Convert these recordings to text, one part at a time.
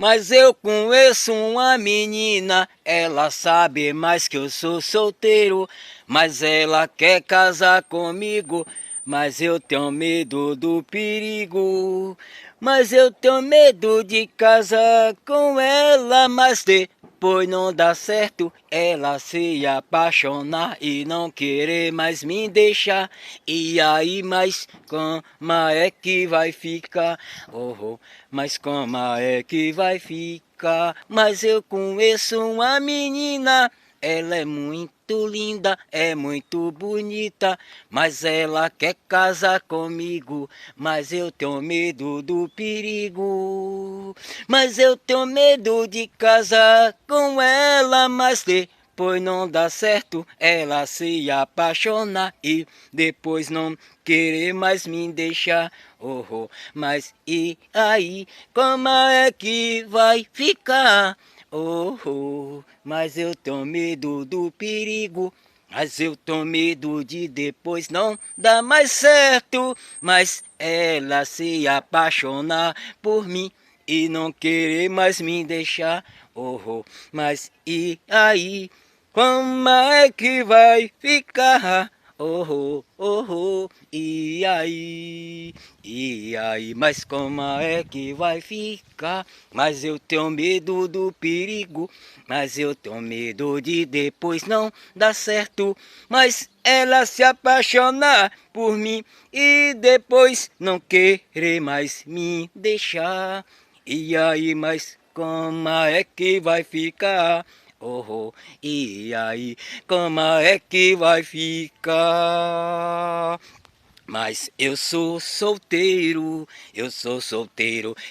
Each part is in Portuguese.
Mas eu conheço uma menina, ela sabe mais que eu sou solteiro, mas ela quer casar comigo, mas eu tenho medo do perigo. Mas eu tenho medo de casar com ela, mas depois não dá certo, ela se apaixonar e não querer mais me deixar. E aí, mas como é que vai ficar? Oh, oh, mas como é que vai ficar? Mas eu conheço uma menina, ela é muito linda, é muito bonita, mas ela quer casar comigo, mas eu tenho medo do perigo. Mas eu tenho medo de casar com ela, mas depois não dá certo, ela se apaixona e depois não querer mais me deixar. Oh, oh, mas e aí, como é que vai ficar? Oh, oh, mas eu tenho medo do perigo. Mas eu tenho medo de depois não dar mais certo. Mas ela se apaixonar por mim e não querer mais me deixar. Oh, oh, mas e aí? Como é que vai ficar? Oh, oh, oh, oh, e aí? E aí? Mas como é que vai ficar? Mas eu tenho medo do perigo, mas eu tenho medo de depois não dar certo. Mas ela se apaixonar por mim e depois não querer mais me deixar. E aí, mas como é que vai ficar? Oh, oh, e aí, como é que vai ficar? Mas eu sou solteiro,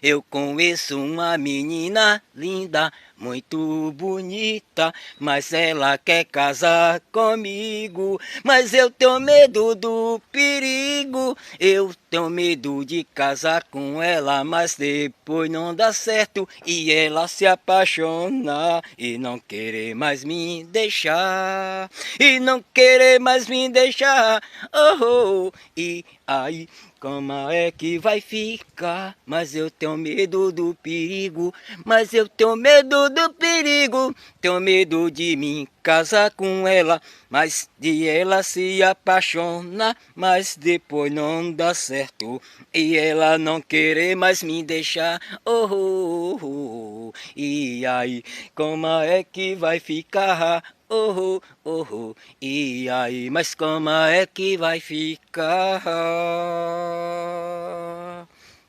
eu conheço uma menina linda, muito bonita, mas ela quer casar comigo, mas eu tenho medo do perigo, eu tenho medo de casar com ela, mas depois não dá certo e ela se apaixonar e não querer mais me deixar, e não querer mais me deixar, oh, oh, e aí, como é que vai ficar? Mas eu tenho medo do perigo, mas eu tenho medo do perigo, tenho medo de me casar com ela, mas de ela se apaixonar, mas depois não dá certo e ela não querer mais me deixar. Oh, oh, oh, oh. E aí, como é que vai ficar? Oh, oh, oh, e aí, mas como é que vai ficar?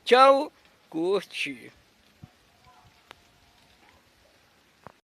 Tchau, curte.